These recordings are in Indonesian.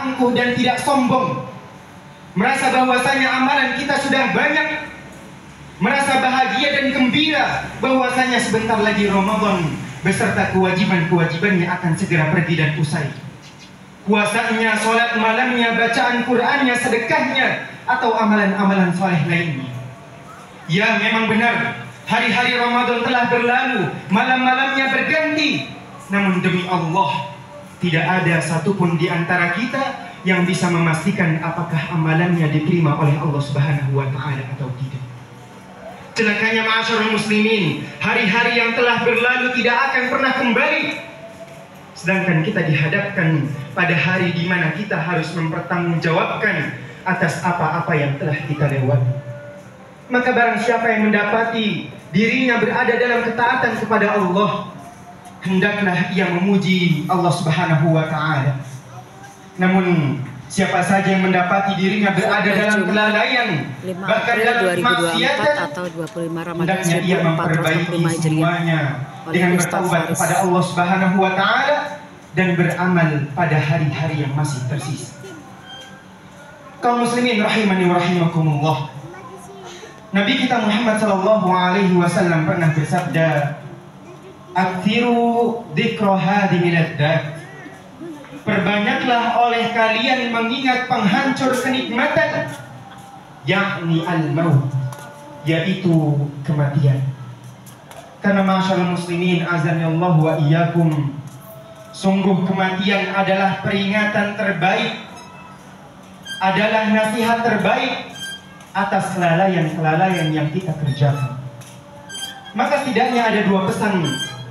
angkuh dan tidak sombong, merasa bahwasanya amalan kita sudah banyak, merasa bahagia dan gembira bahwasanya sebentar lagi Ramadan beserta kewajiban-kewajibannya akan segera pergi dan usai. Puasanya, sholat malamnya, bacaan Qur'annya, sedekahnya, atau amalan-amalan soleh lainnya. Ya, memang benar, hari-hari Ramadan telah berlalu, malam-malamnya berganti. Namun demi Allah, tidak ada satupun di antara kita yang bisa memastikan apakah amalannya diterima oleh Allah Subhanahu wa Ta'ala atau tidak. Celakanya ma'asyarul muslimin, hari-hari yang telah berlalu tidak akan pernah kembali. Sedangkan kita dihadapkan pada hari di mana kita harus mempertanggungjawabkan atas apa-apa yang telah kita lewati. Maka barang siapa yang mendapati dirinya berada dalam ketaatan kepada Allah, hendaklah ia memuji Allah Subhanahu wa Ta'ala. Namun siapa saja yang mendapati dirinya berada dalam kelalaian, bahkan dalam maksiatan, atau 25 Ramadan hendaknya ia memperbaiki semuanya dengan bertaubat kepada Allah Subhanahu wa Ta'ala dan beramal pada hari-hari yang masih tersisa. Kaum muslimin rahimani wa rahimakumullah, Nabi kita Muhammad sallallahu alaihi wasallam pernah bersabda, "Aktsiru dzikra hadhil ladzat." Perbanyaklah oleh kalian mengingat penghancur kenikmatan, yakni al-maut, yaitu kematian. Karena masyaallah muslimin azanillahu wa iyyakum, sungguh kematian adalah peringatan terbaik, adalah nasihat terbaik atas kelalaian-kelalaian yang kita kerjakan. Maka setidaknya ada dua pesan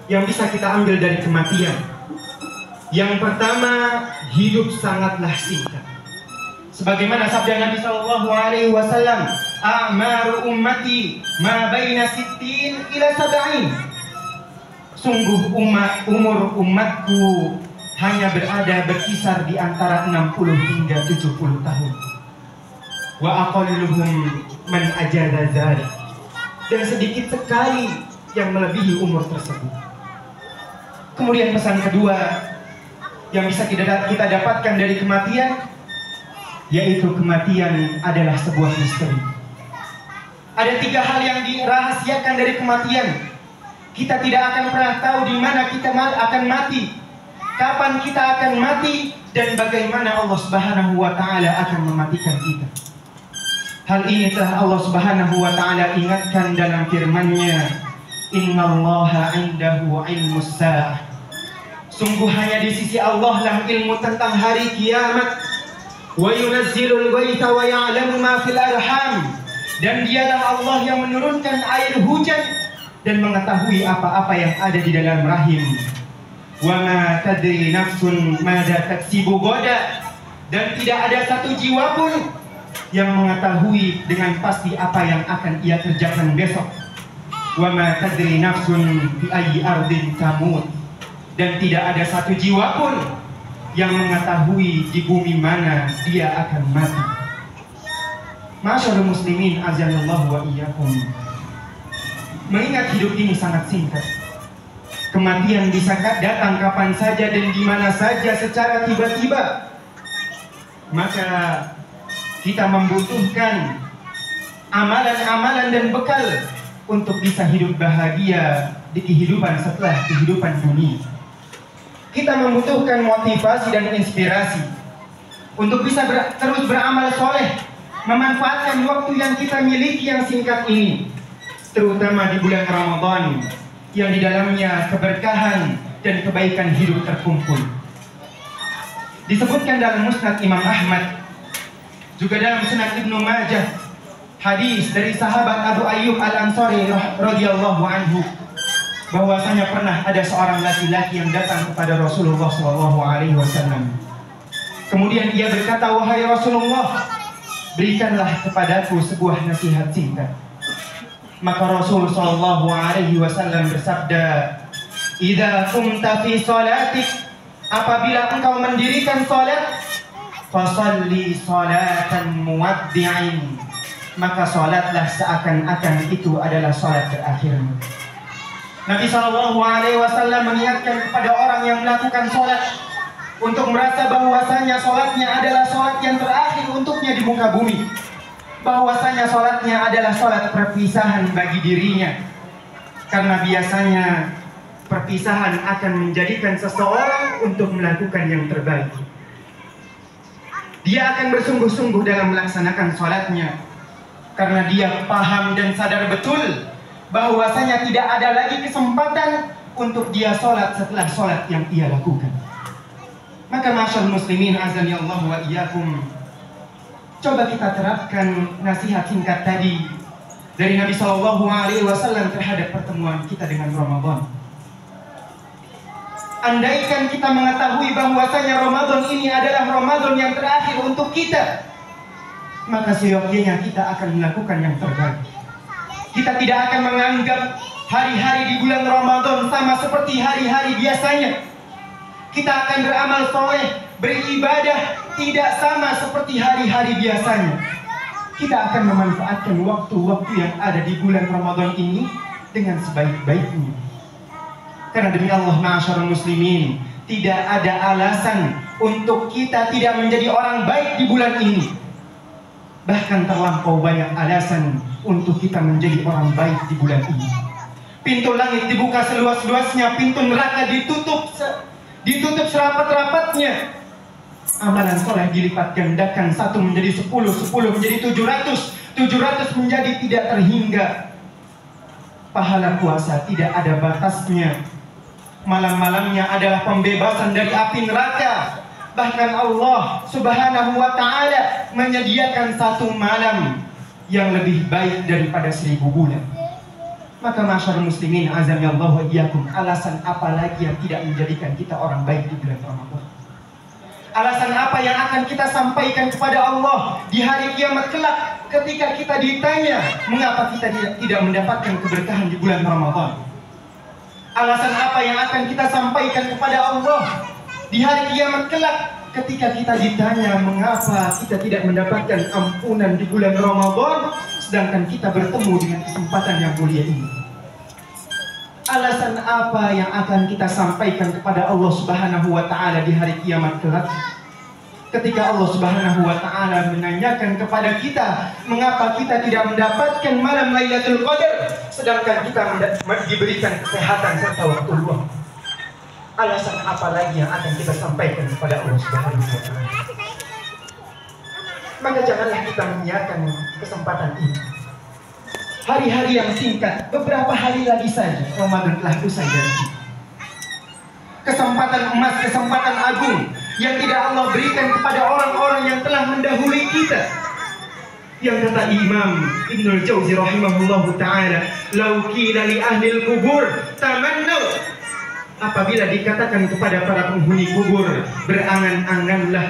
yang bisa kita ambil dari kematian. Yang pertama, hidup sangatlah singkat. Sebagaimana sabda Nabi sallallahu alaihi wasallam, "A'maru ummati ma baina 60 ila 70." Sungguh umur umatku hanya berkisar di antara 60 hingga 70 tahun. Wa aqalluhum man ajaza dzalik. Dan sedikit sekali yang melebihi umur tersebut. Kemudian pesan kedua yang bisa kita dapatkan dari kematian, yaitu kematian adalah sebuah misteri. Ada 3 hal yang dirahasiakan dari kematian. Kita tidak akan pernah tahu di mana kita akan mati, kapan kita akan mati, dan bagaimana Allah Subhanahu wa Ta'ala akan mematikan kita. Hal ini telah Allah Subhanahu wa Ta'ala ingatkan dalam firman-Nya, "Innallaha 'indahu 'ilmus sa'ah." Sungguh hanya di sisi Allah lah ilmu tentang hari kiamat. Wa yunazzilul ghaitha wa ya'lamu ma fil arham. Dan dialah Allah yang menurunkan air hujan dan mengetahui apa-apa yang ada di dalam rahim. Wa ma tadri nafsun madza taksibu ghadan. Dan tidak ada satu jiwa pun yang mengetahui dengan pasti apa yang akan ia kerjakan besok. Wa ma tadri nafsun bi ayyi ardin tamut. Dan tidak ada satu jiwa pun yang mengetahui di bumi mana dia akan mati. Masyaallah muslimin azanallahu wa iyyakum. Mengingat hidup ini sangat singkat. Kematian bisa datang kapan saja dan di mana saja secara tiba-tiba. Maka kita membutuhkan amalan-amalan dan bekal untuk bisa hidup bahagia di kehidupan setelah kehidupan dunia. Kita membutuhkan motivasi dan inspirasi untuk bisa terus beramal soleh, memanfaatkan waktu yang kita miliki yang singkat ini, terutama di bulan Ramadan yang di dalamnya keberkahan dan kebaikan hidup terkumpul. Disebutkan dalam Musnad Imam Ahmad, juga dalam Sunan Ibnu Majah, hadis dari sahabat Abu Ayyub Al-Ansari radhiyallahu anhu, bahwasanya pernah ada seorang laki-laki yang datang kepada Rasulullah SAW. Kemudian ia berkata, "Wahai Rasulullah, berikanlah kepadaku sebuah nasihat singkat." Maka Rasul SAW bersabda, "Idza qumta fi salatik," apabila engkau mendirikan salat, "fasalli salatan muwaddi'in," maka salatlah seakan-akan itu adalah salat terakhirmu. Nabi SAW mengingatkan kepada orang yang melakukan sholat untuk merasa bahwasanya sholatnya adalah sholat yang terakhir untuknya di muka bumi, bahwasanya sholatnya adalah sholat perpisahan bagi dirinya, karena biasanya perpisahan akan menjadikan seseorang untuk melakukan yang terbaik. Dia akan bersungguh-sungguh dalam melaksanakan sholatnya, karena dia paham dan sadar betul bahwasanya tidak ada lagi kesempatan untuk dia sholat setelah sholat yang ia lakukan. Maka masyaallah muslimin azani Allah wa iyyakum, coba kita terapkan nasihat singkat tadi dari Nabi SAW terhadap pertemuan kita dengan Ramadan. Andaikan kita mengetahui bahwasanya Ramadan ini adalah Ramadan yang terakhir untuk kita, maka seyogyanya kita akan melakukan yang terbaik. Kita tidak akan menganggap hari-hari di bulan Ramadan sama seperti hari-hari biasanya. Kita akan beramal soleh, beribadah tidak sama seperti hari-hari biasanya. Kita akan memanfaatkan waktu-waktu yang ada di bulan Ramadan ini dengan sebaik-baiknya. Karena demi Allah ma'asyiral muslimin, tidak ada alasan untuk kita tidak menjadi orang baik di bulan ini. Bahkan terlampau banyak alasan untuk kita menjadi orang baik di bulan ini. Pintu langit dibuka seluas-luasnya, pintu neraka ditutup serapat-rapatnya. Amalan soleh dilipat gandakan, 1 menjadi 10, 10 menjadi 700, 700 menjadi tidak terhingga. Pahala puasa tidak ada batasnya. Malam-malamnya adalah pembebasan dari api neraka. Bahkan Allah Subhanahu wa ta'ala menyediakan 1 malam yang lebih baik daripada 1000 bulan. Maka masyaallah muslimin azami Allah wa iyyakum, alasan apa lagi yang tidak menjadikan kita orang baik di bulan Ramadan? Alasan apa yang akan kita sampaikan kepada Allah di hari kiamat kelak ketika kita ditanya mengapa kita tidak mendapatkan keberkahan di bulan Ramadan? Alasan apa yang akan kita sampaikan kepada Allah di hari kiamat kelak ketika kita ditanya mengapa kita tidak mendapatkan ampunan di bulan Ramadan, sedangkan kita bertemu dengan kesempatan yang mulia ini? Alasan apa yang akan kita sampaikan kepada Allah Subhanahu wa ta'ala di hari kiamat kelak ketika Allah Subhanahu wa ta'ala menanyakan kepada kita mengapa kita tidak mendapatkan malam Lailatul Qadar sedangkan kita diberikan kesehatan serta waktu luang? Alasan apa lagi yang akan kita sampaikan kepada Allah Subhanahu wa ta'ala? Maka janganlah kita menyiapkan kesempatan ini. Hari-hari yang singkat, beberapa hari lagi saja Ramadan telah usai dari kita. Kesempatan emas, kesempatan agung yang tidak Allah berikan kepada orang-orang yang telah mendahului kita. Yang kata Imam Ibnul Jauzi rahimahullahu ta'ala, "Lau qila li ahlil kubur tamannau." Apabila dikatakan kepada para penghuni kubur, berangan-anganlah,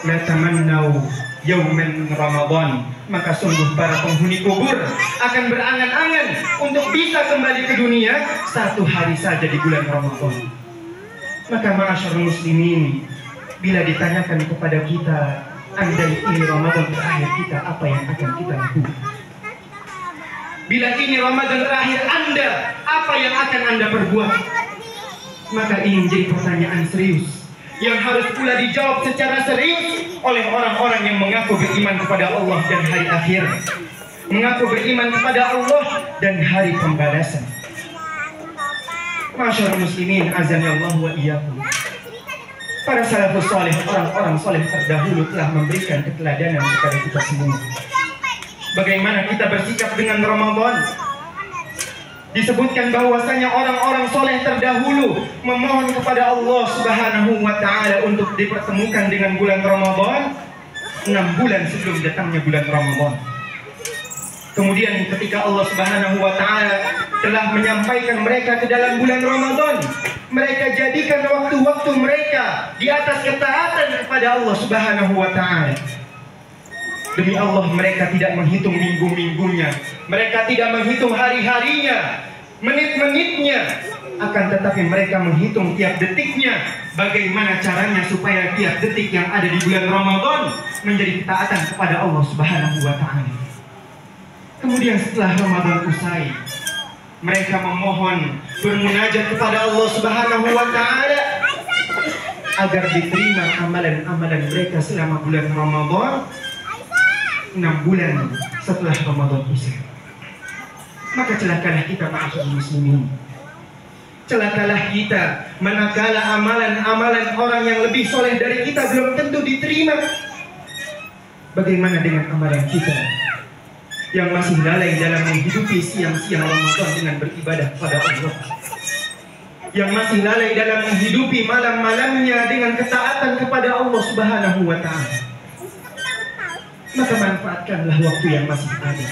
la tamannau yauman Ramadan, maka sungguh para penghuni kubur akan berangan-angan untuk bisa kembali ke dunia 1 hari saja di bulan Ramadan. Maka ma'asyarul muslimin, bila ditanyakan kepada kita, andai ini Ramadan terakhir kita, apa yang akan kita lakukan? Bila ini Ramadan terakhir Anda, apa yang akan Anda perbuat? Maka ini menjadi pertanyaan serius yang harus pula dijawab secara serius oleh orang-orang yang mengaku beriman kepada Allah dan hari akhir, mengaku beriman kepada Allah dan hari pembalasan. Masyaallah muslimin azani Allah wa iyyakum. Para salafus saleh, orang-orang saleh terdahulu telah memberikan keteladanan kepada kita semua. Bagaimana kita bersikap dengan Ramadan? Disebutkan bahwasanya orang-orang soleh terdahulu memohon kepada Allah Subhanahu wa ta'ala untuk dipertemukan dengan bulan Ramadan 6 bulan sebelum datangnya bulan Ramadan. Kemudian ketika Allah Subhanahu wa ta'ala telah menyampaikan mereka ke dalam bulan Ramadan, mereka jadikan waktu-waktu mereka di atas ketaatan kepada Allah Subhanahu wa ta'ala. Demi Allah, mereka tidak menghitung minggu-minggunya, mereka tidak menghitung hari-harinya, menit-menitnya, akan tetapi mereka menghitung tiap detiknya. Bagaimana caranya supaya tiap detik yang ada di bulan Ramadan menjadi ketaatan kepada Allah Subhanahu wa ta'ala. Kemudian setelah Ramadan usai, mereka memohon, bermunajat kepada Allah Subhanahu wa ta'ala agar diterima amalan-amalan mereka selama bulan Ramadan 6 bulan setelah Ramadan usai. Maka celakalah kita ma'asyiral muslimin. Celakalah kita manakala amalan-amalan orang yang lebih soleh dari kita belum tentu diterima. Bagaimana dengan amalan kita yang masih lalai dalam menghidupi siang-siang Ramadan dengan beribadah pada Allah, yang masih lalai dalam menghidupi malam-malamnya dengan ketaatan kepada Allah Subhanahu wa Ta'ala? Maka manfaatkanlah waktu yang masih ada.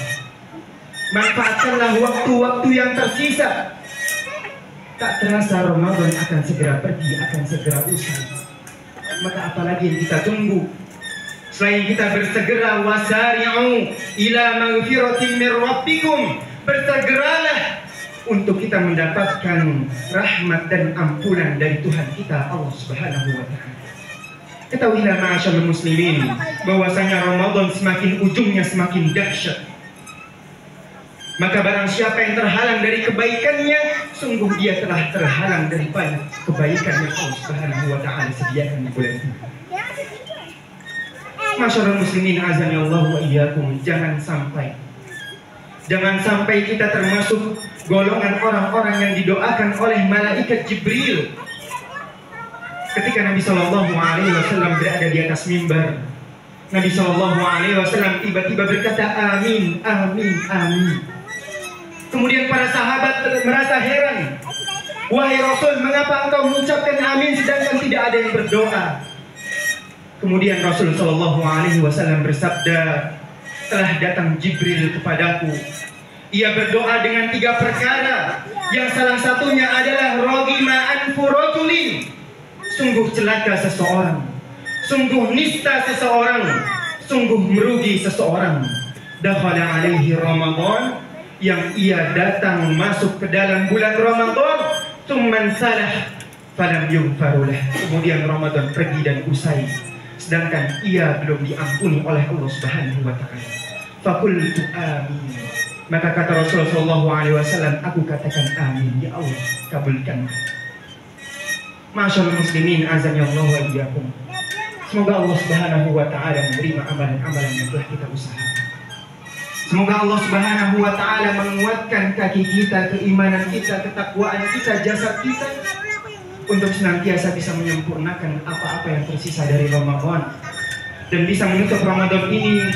Manfaatkanlah waktu-waktu yang tersisa. Tak terasa Ramadan akan segera pergi, akan segera usai. Maka apalagi yang kita tunggu? Selain kita bersegera, wasari'u ila maghfiratin min rabbikum, bersegeralah untuk kita mendapatkan rahmat dan ampunan dari Tuhan kita Allah Subhanahu wa Ta'ala. Ketahuilah ma'asyiral muslimin bahwasanya Ramadan semakin ujungnya semakin dahsyat. Maka barang siapa yang terhalang dari kebaikannya, sungguh dia telah terhalang daripada kebaikan yang Allah Subhanahu wa Ta'ala sediakan di bulan ini. Ma'asyiral muslimin azani Allah wa iyyakum, jangan sampai kita termasuk golongan orang-orang yang didoakan oleh malaikat Jibril. Ketika Nabi Shallallahu Alaihi Wasallam berada di atas mimbar, Nabi Shallallahu Alaihi Wasallam tiba-tiba berkata amin, amin, amin. Kemudian para sahabat merasa heran, wahai Rasul, mengapa engkau mengucapkan amin sedangkan tidak ada yang berdoa? Kemudian Rasul Shallallahu Alaihi Wasallam bersabda, telah datang Jibril kepadaku. Ia berdoa dengan 3 perkara, yang salah satunya adalah rogima anfu rajulin. Sungguh celaka seseorang, sungguh nista seseorang, sungguh merugi seseorang. Dakhala alaihi Ramadan, yang ia datang masuk ke dalam bulan Ramadan, tsumman salah falam yughfarulah. Kemudian Ramadan pergi dan usai, sedangkan ia belum diampuni oleh Allah Subhanahu wa Ta'ala. Faqultu amin. Maka kata Rasulullah sallallahu alaihi wasallam, aku katakan amin, ya Allah, kabulkan. Ma'asyiral muslimin azani Allah wa iyyakum. Semoga Allah Subhanahu wa Ta'ala menerima amalan-amalan yang telah kita usahakan. Semoga Allah Subhanahu wa Ta'ala menguatkan kaki kita, keimanan kita, ketakwaan kita, jasad kita, untuk senantiasa bisa menyempurnakan apa-apa yang tersisa dari Ramadan, dan bisa menutup Ramadan ini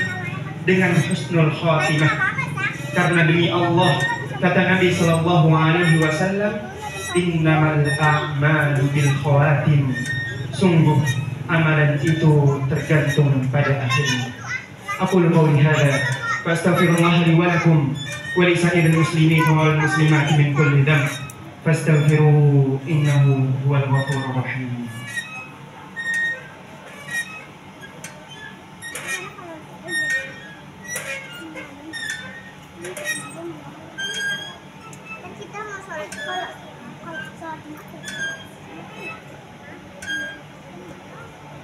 dengan husnul khatimah. Karena demi Allah, kata Nabi Sallallahu Alaihi Wasallam, innamal a'malu bil khawatim. Sungguh amalan itu tergantung pada akhirnya. Aqulu qawli hadza wa astaghfirullah li wa lakum wa li sa'iril muslimin wal muslimat min kulli dhanb fastaghfiruhu innahu huwal ghafurur rahim.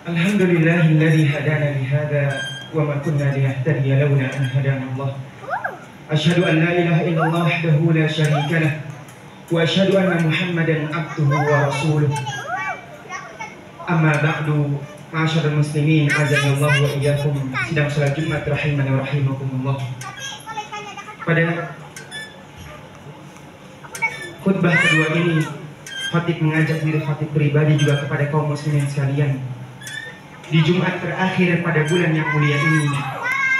Alhamdulillahilladzi hadana li hadza wa ma kunna linahtadiya laula an hadana Allah. Asyhadu an la ilaha illallah wahdahu la syarika lah wa asyhadu anna Muhammadan abduhu wa rasuluh. Amma ba'du, ma'asyiral muslimin azani Allah wa iyyakum. Sidang salat Jumat rahimani wa rahimakumullah. Pada khutbah kedua ini, khatib mengajak diri khatib pribadi juga kepada kaum muslimin sekalian. Di Jumat terakhir pada bulan yang mulia ini,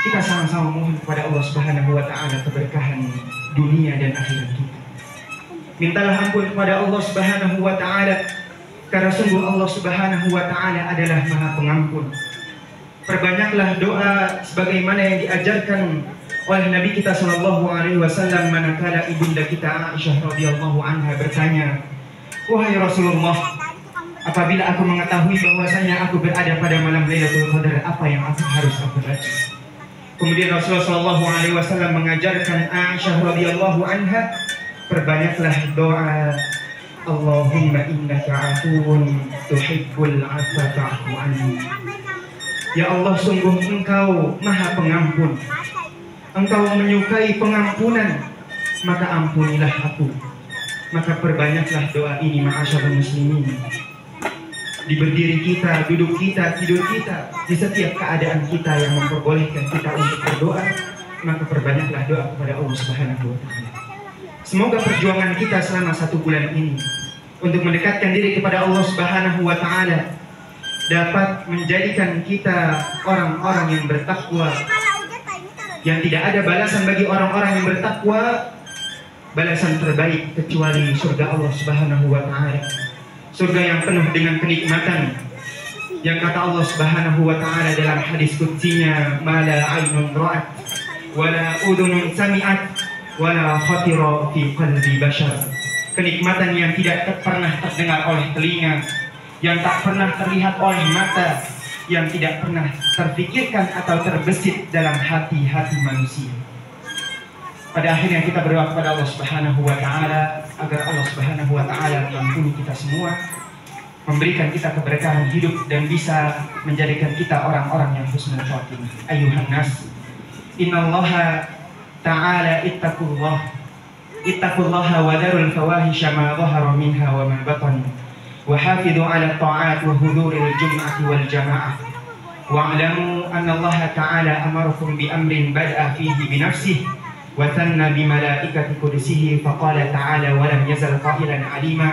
kita sama-sama mohon kepada Allah Subhanahu wa Ta'ala keberkahan dunia dan akhirat kita. Mintalah ampun kepada Allah Subhanahu wa Ta'ala, karena sungguh Allah Subhanahu wa Ta'ala adalah Maha Pengampun. Perbanyaklah doa sebagaimana yang diajarkan oleh Nabi kita Shallallahu Alaihi Wasallam manakala ibunda kita Aisyah radhiyallahu anha bertanya, wahai Rasulullah, apabila aku mengetahui bahwasanya aku berada pada malam Lailatul Qadar, apa yang harus aku baca? Kemudian Rasulullah Shallallahu Alaihi Wasallam mengajarkan Aisyah radhiyallahu anha, perbanyaklah doa, Allahumma innaka afuwun tuhibbul afwa fa'fu anni. Ya Allah, sungguh Engkau Maha Pengampun, Engkau menyukai pengampunan, maka ampunilah aku. Maka perbanyaklah doa ini ma'asyiral muslimin. di berdiri kita, duduk kita, tidur kita, di setiap keadaan kita yang memperbolehkan kita untuk berdoa, maka perbanyaklah doa kepada Allah Subhanahu wa Ta'ala. Semoga perjuangan kita selama 1 bulan ini untuk mendekatkan diri kepada Allah Subhanahu wa Ta'ala dapat menjadikan kita orang-orang yang bertakwa, yang tidak ada balasan bagi orang-orang yang bertakwa balasan terbaik kecuali surga Allah Subhanahu wa Ta'ala. Surga yang penuh dengan kenikmatan, yang kata Allah Subhanahu wa Ta'ala dalam hadis qudsinya, ma la aynun ra'at wa la udhunun sami'at wa la khatira fi qalbi bashar. Kenikmatan yang tidak pernah terdengar oleh telinga, yang tak pernah terlihat oleh mata, yang tidak pernah terfikirkan atau terbesit dalam hati-hati manusia. Pada akhirnya kita berdoa kepada Allah Subhanahu wa Ta'ala agar Allah Subhanahu wa Ta'ala mengampuni kita semua, memberikan kita keberkahan hidup dan bisa menjadikan kita orang-orang yang husnul khatimah. Ayuhan nas, innallaha ta'ala ittaqullaha wa darul fawahisha ma dhahara minha wa ma batan. وحافظوا على الطاعات وحضور الجمعة والجماعة واعلموا أن الله تعالى أمركم بأمر بدأ فيه بنفسه وثنى بملائكة قدسه فقال تعالى ولم يزل قائلا عليما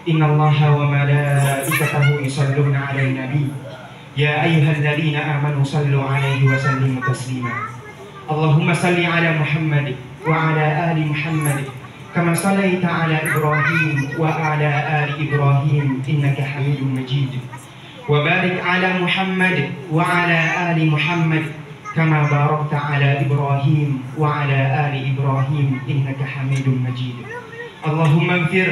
إن الله وملائكته يصلون على النبي يا أيها الذين آمنوا صلوا عليه وسلموا تسليما اللهم صل على محمد وعلى آل محمد كما صليت على إبراهيم وعلى آل إبراهيم إنك حميد مجيد وبارك على محمد وعلى آل محمد كما باركت على إبراهيم وعلى آل إبراهيم إنك حميد مجيد اللهم اغفر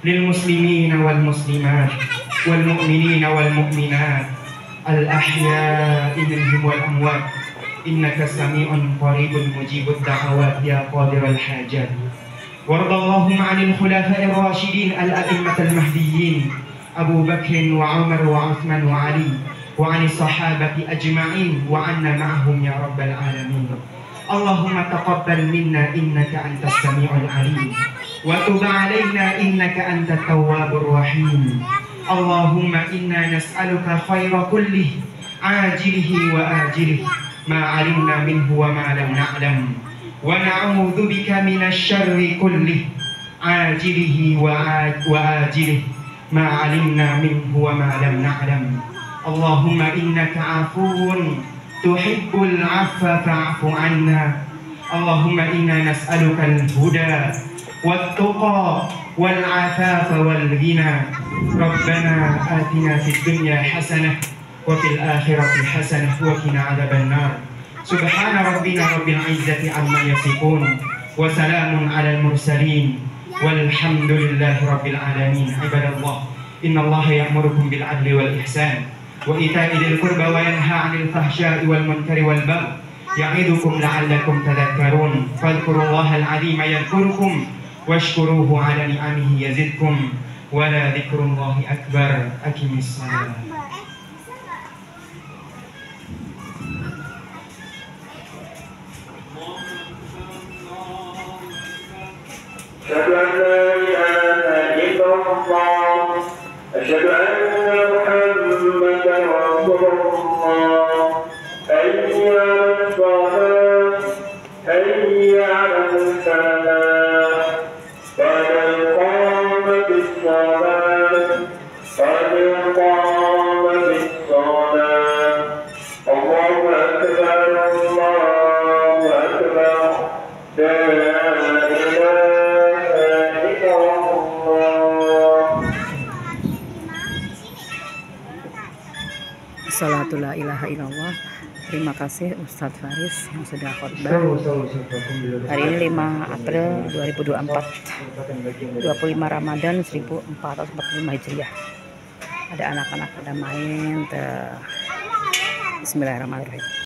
للمسلمين والمسلمات والمؤمنين والمؤمنات الأحياء منهم والأموات إنك سميع قريب مجيب الدعوات يا قادر الحاجات وارض اللهم عن الخلفاء الراشدين الأئمة المهديين أبو بكر وعمر وعثمان وعلي وعن الصحابة أجمعين وعنا معهم يا رب العالمين اللهم تقبل منا إنك أنت السميع العليم وتب علينا إنك أنت التواب الرحيم اللهم إنا نسألك خير كله عاجله وآجله ما علمنا منه وما لم نعلم ونعوذ بك من الشر كله عاجله وآجله ما علمنا منه وما لم نعلم اللهم إنك عفو تحب العفو فاعف عنا اللهم إنا نسألك الهدى والتقى والعفاف والغنى ربنا آتنا في الدنيا حسنة وفي الآخرة حسنة وقنا عذاب النار سبحان ربنا رب العزة عما يصفون وسلام على المرسلين والحمد لله رب العالمين عباد الله إن الله يأمركم بالعدل والإحسان وإيتاء ذي القربى وينهى عن الفحشاء والمنكر والبغي يعظكم لعلكم تذكرون فاذكروا الله العظيم يذكركم واشكروه على نعمه يزدكم ولا ذكر الله أكبر أقم الصلاة. أشهد أن لا إله إلا الله أشهد أن محمدا رسول الله حي على الصلاة حي على الفلاح قد قامت الصلاة قد قامت الصلاة الله أكبر الله أكبر Salatu la ilaha illallah. Terima kasih Ustadz Faris yang sudah khotbah. Hari ini 5 April 2024, 25 Ramadan 1445 Hijriah. Ada anak-anak pada main. Bismillahirrahmanirrahim.